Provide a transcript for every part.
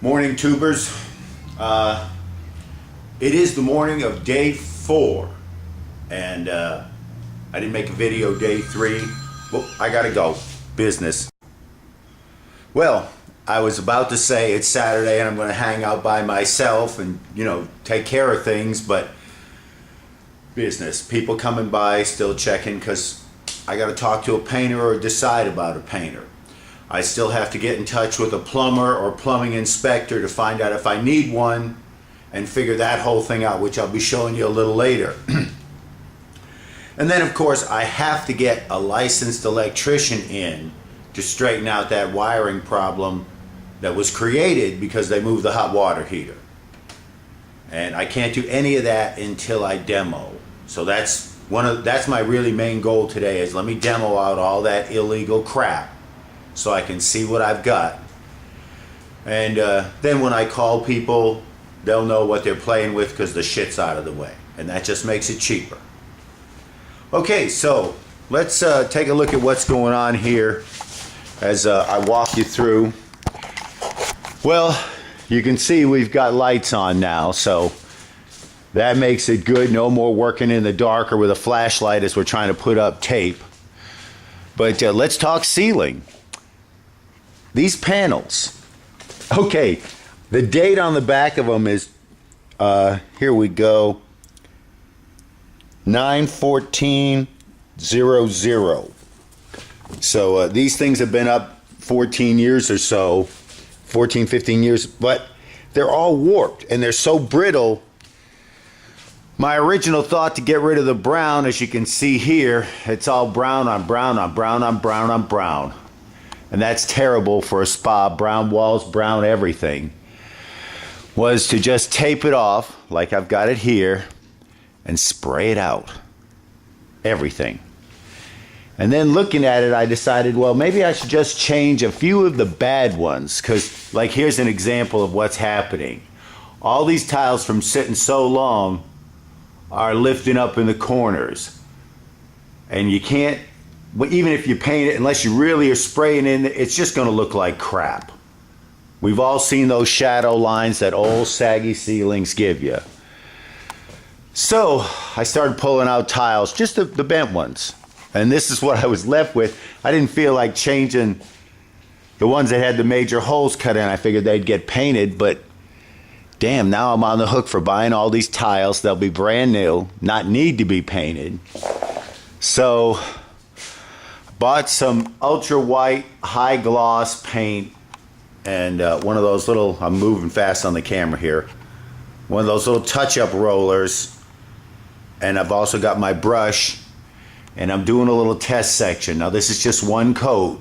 Morning, tubers. It is the morning of day 4, and I didn't make a video day 3. Well, I gotta go. Business. Well, I was about to say it's Saturday and I'm gonna hang out by myself and, take care of things, but business. People coming by, still checking, because I gotta talk to a painter or decide about a painter. I still have to get in touch with a plumber or plumbing inspector to find out if I need one and figure that whole thing out, which I'll be showing you a little later. And then, of course, I have to get a licensed electrician in to straighten out that wiring problem that was created because they moved the hot water heater. And I can't do any of that until I demo. So that's my really main goal today, is let me demo out all that illegal crap so I can see what I've got. And then when I call people, they'll know what they're playing with because the shit's out of the way. And that just makes it cheaper. Okay, so let's take a look at what's going on here as I walk you through. Well, you can see we've got lights on now, so that makes it good. No more working in the dark or with a flashlight as we're trying to put up tape. But let's talk ceiling. These panels. Okay, the date on the back of them is, here we go, 9/14/00. So these things have been up 14 years or so, 14, 15 years, but they're all warped and they're so brittle. My original thought to get rid of the brown, as you can see here, it's all brown on brown on brown on brown on brown. And that's terrible for a spa. Brown walls, brown everything. Was to just tape it off, like I've got it here, and spray it out. Everything. And then looking at it, I decided, well, maybe I should just change a few of the bad ones, because, like, here's an example of what's happening. All these tiles from sitting so long are lifting up in the corners. And you can't, even if you paint it, unless you really are spraying in, it's just going to look like crap. We've all seen those shadow lines that old saggy ceilings give you. So I started pulling out tiles, just the bent ones. And this is what I was left with. I didn't feel like changing the ones that had the major holes cut in. I figured they'd get painted, but damn, now I'm on the hook for buying all these tiles. They'll be brand new, not need to be painted. So bought some ultra white high gloss paint and one of those little, I'm moving fast on the camera here, one of those little touch-up rollers. And I've also got my brush, and I'm doing a little test section. Now this is just one coat,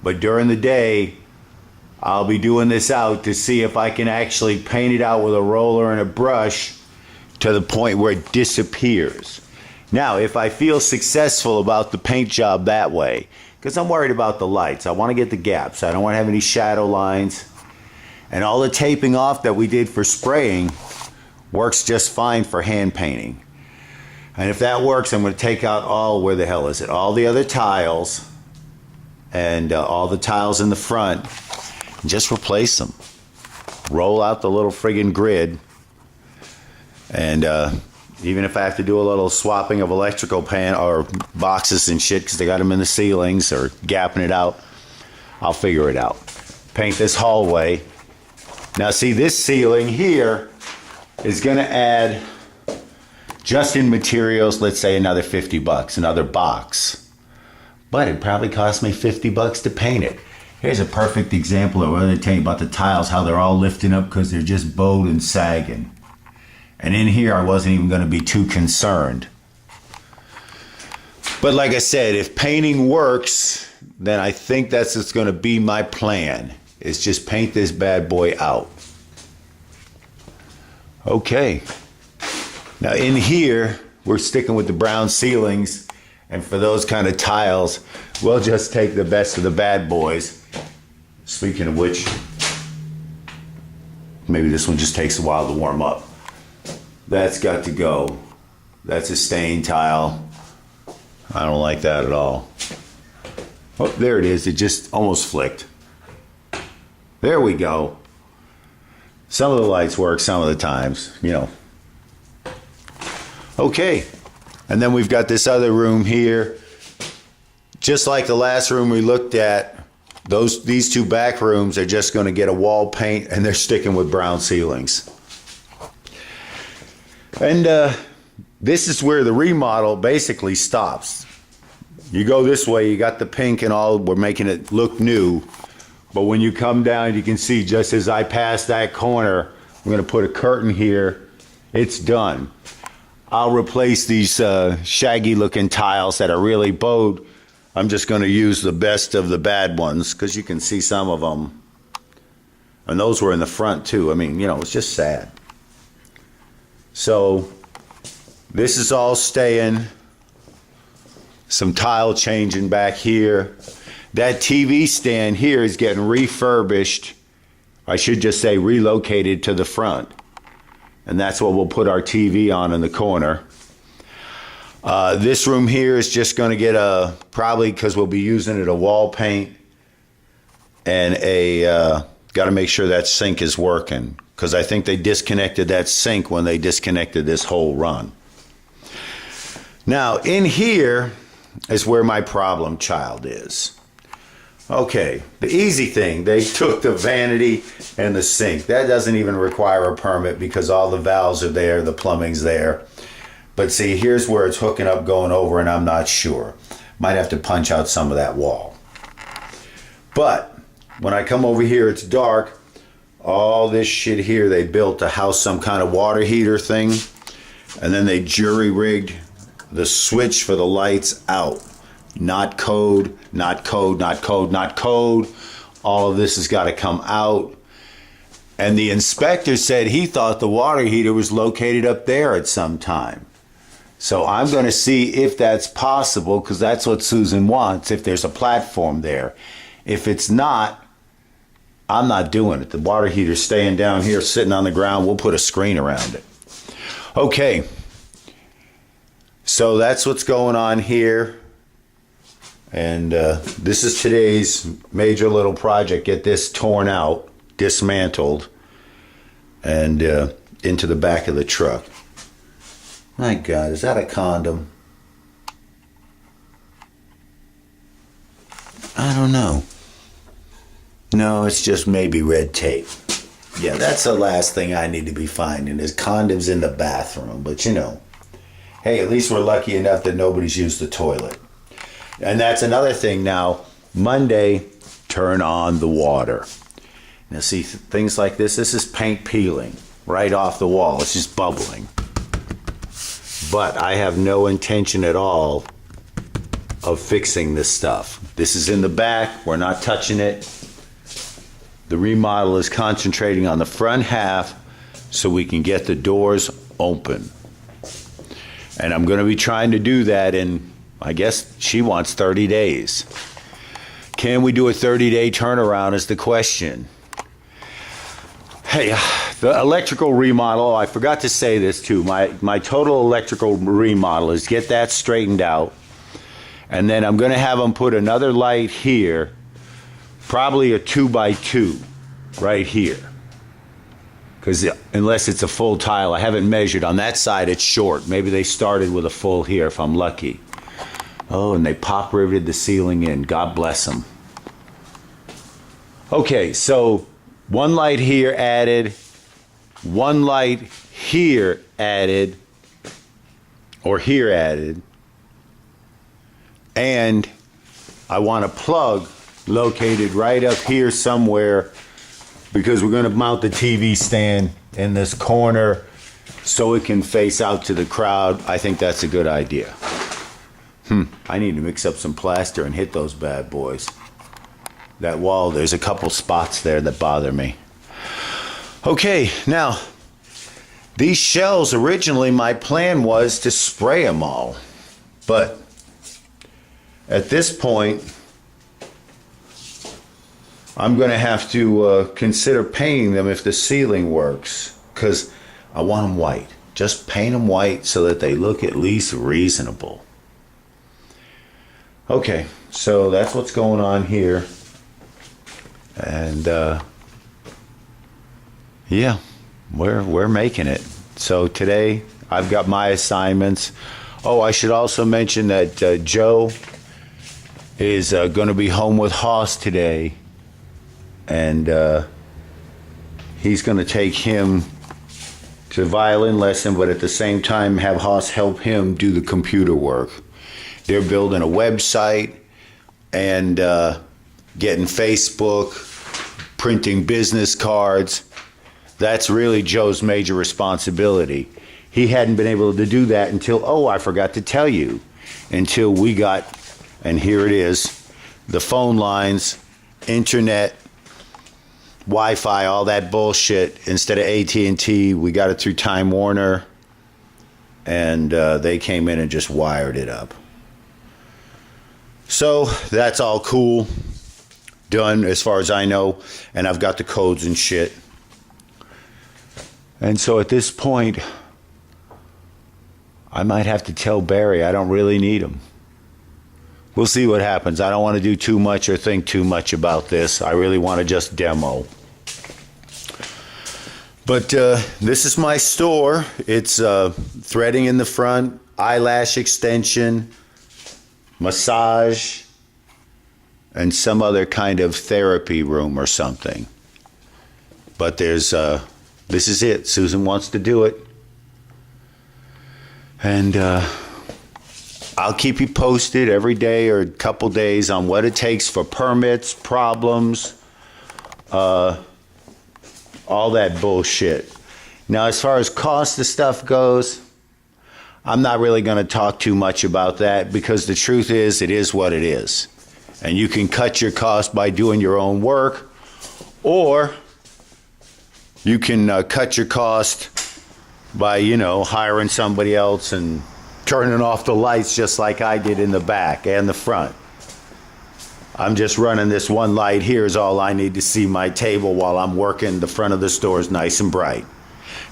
but during the day I'll be doing this out to see if I can actually paint it out with a roller and a brush to the point where it disappears. Now, if I feel successful about the paint job that way, because I'm worried about the lights, I want to get the gaps, I don't want to have any shadow lines, and all the taping off that we did for spraying works just fine for hand painting. And if that works, I'm going to take out all the other tiles and all the tiles in the front and just replace them. Roll out the little friggin' grid, and even if I have to do a little swapping of electrical pan or boxes and shit because they got them in the ceilings or gapping it out, I'll figure it out. Paint this hallway. Now see, this ceiling here is going to add, just in materials, let's say another $50, another box. But it probably cost me $50 to paint it. Here's a perfect example of what they're telling you about the tiles, how they're all lifting up because they're just bowed and sagging. And in here, I wasn't even going to be too concerned. But like I said, if painting works, then I think that's what's going to be my plan, is just paint this bad boy out. Okay. Now in here, we're sticking with the brown ceilings, and for those kind of tiles, we'll just take the best of the bad boys. Speaking of which, maybe this one just takes a while to warm up. That's got to go. That's a stain tile. I don't like that at all. Oh, there it is. It just almost flicked. There we go. Some of the lights work some of the times, you know. Okay, and then we've got this other room here. Just like the last room we looked at, these two back rooms are just going to get a wall paint, and they're sticking with brown ceilings. And this is where the remodel basically stops. You go this way, you got the pink and all, we're making it look new. But when you come down, you can see just as I pass that corner, I'm going to put a curtain here. It's done. I'll replace these shaggy looking tiles that are really bowed. I'm just going to use the best of the bad ones because you can see some of them. And those were in the front too. I mean, you know, it's just sad. So this is all staying. Some tile changing back here. That TV stand here is getting refurbished. I should just say relocated to the front. And that's what we'll put our TV on in the corner. This room here is just going to get a, probably because we'll be using it, a wall paint. And got to make sure that sink is working. Because I think they disconnected that sink when they disconnected this whole run. Now, in here is where my problem child is. Okay, the easy thing, they took the vanity and the sink. That doesn't even require a permit because all the valves are there, the plumbing's there. But see, here's where it's hooking up, going over, and I'm not sure. Might have to punch out some of that wall. But when I come over here, it's dark. All this shit here they built to house some kind of water heater thing. And then they jury-rigged the switch for the lights out. Not code, not code, not code, not code. All of this has got to come out. And the inspector said he thought the water heater was located up there at some time. So I'm going to see if that's possible, because that's what Susan wants, if there's a platform there. If it's not, I'm not doing it. The water heater's staying down here, sitting on the ground. We'll put a screen around it. Okay. So that's what's going on here. And this is today's major little project. Get this torn out, dismantled, and into the back of the truck. My God, is that a condom? I don't know. No, it's just maybe red tape. Yeah, that's the last thing I need to be finding is condoms in the bathroom. But you know, hey, at least we're lucky enough that nobody's used the toilet. And that's another thing now. Monday, turn on the water. Now see, things like this, this is paint peeling right off the wall. It's just bubbling. But I have no intention at all of fixing this stuff. This is in the back. We're not touching it. The remodel is concentrating on the front half so we can get the doors open. And I'm going to be trying to do that in, I guess she wants 30 days. Can we do a 30-day turnaround is the question. Hey, the electrical remodel, I forgot to say this too. My total electrical remodel is get that straightened out. And then I'm going to have them put another light here, probably a 2x2 right here. Because unless it's a full tile, I haven't measured. On that side, it's short. Maybe they started with a full here if I'm lucky. Oh, and they pop riveted the ceiling in. God bless them. Okay, so one light here added, one light here added, or here added, and I want a plug located right up here somewhere because we're going to mount the TV stand in this corner so it can face out to the crowd. I think that's a good idea. I need to mix up some plaster and hit those bad boys. That wall, there's a couple spots there that bother me. Okay, now, these shells, originally my plan was to spray them all. But at this point, I'm going to have to consider painting them if the ceiling works. Because I want them white. Just paint them white so that they look at least reasonable. Okay, so that's what's going on here. And, yeah. we're making it. So today I've got my assignments. Oh, I should also mention that Joe is going to be home with Hoss today, and he's going to take him to violin lesson, but at the same time have Hoss help him do the computer work. They're building a website and getting Facebook, printing business cards. That's really Joe's major responsibility. He hadn't been able to do that until, oh, I forgot to tell you, until we got, and here it is, the phone lines, internet, Wi-Fi, all that bullshit. Instead of AT&T, we got it through Time Warner, and they came in and just wired it up. So that's all cool, done as far as I know, and I've got the codes and shit. And so at this point, I might have to tell Barry I don't really need him. We'll see what happens. I don't want to do too much or think too much about this. I really want to just demo. But this is my store. It's threading in the front, eyelash extension, massage, and some other kind of therapy room or something. But there's, this is it. Susan wants to do it. And I'll keep you posted every day or a couple days on what it takes for permits, problems, all that bullshit. Now, as far as cost of stuff goes, I'm not really going to talk too much about that, because the truth is, it is what it is. And you can cut your cost by doing your own work, or you can cut your cost by, hiring somebody else and turning off the lights just like I did in the back and the front. I'm just running this one light here is all I need to see my table while I'm working. The front of the store is nice and bright.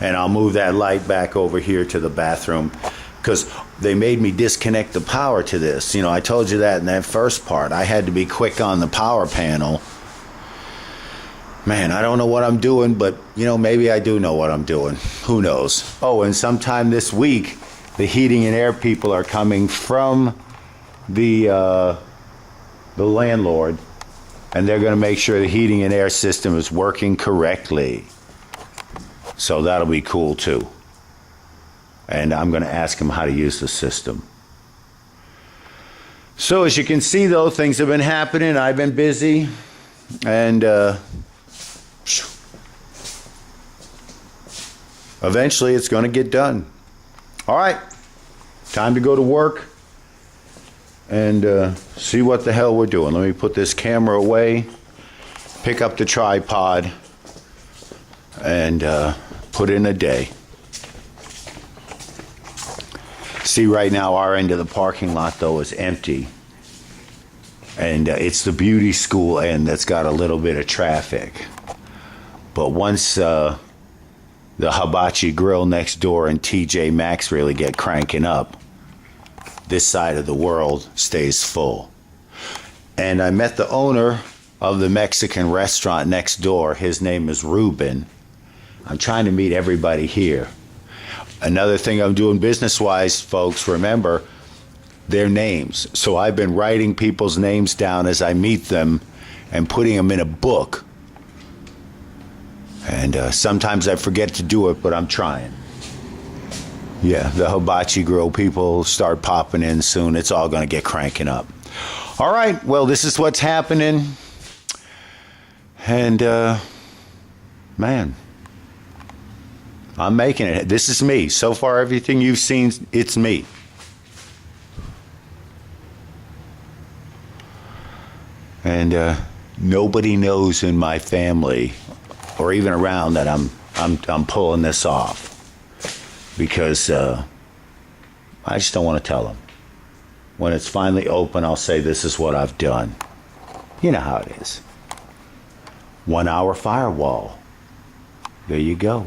And I'll move that light back over here to the bathroom, because they made me disconnect the power to this. I told you that in that first part. I had to be quick on the power panel. Man, I don't know what I'm doing, but, maybe I do know what I'm doing. Who knows? Oh, and sometime this week, the heating and air people are coming from the landlord, and they're going to make sure the heating and air system is working correctly. So that'll be cool, too. And I'm going to ask them how to use the system. So as you can see, though, things have been happening. I've been busy, and eventually it's going to get done. All right, time to go to work and see what the hell we're doing. Let me put this camera away, pick up the tripod, and put in a day. See, right now our end of the parking lot, though, is empty. And it's the beauty school end that's got a little bit of traffic. But once the hibachi grill next door and TJ Maxx really get cranking up, this side of the world stays full. And I met the owner of the Mexican restaurant next door. His name is Ruben. I'm trying to meet everybody here. Another thing I'm doing business-wise, folks, remember their names. So I've been writing people's names down as I meet them and putting them in a book. And sometimes I forget to do it, but I'm trying. Yeah, the hibachi grill people start popping in soon. It's all going to get cranking up. All right, well, this is what's happening. And, man, I'm making it. This is me. So far, everything you've seen, it's me. And nobody knows in my family or even around that I'm pulling this off, because I just don't want to tell them. When it's finally open, I'll say, this is what I've done. You know how it is. 1 hour firewall. There you go.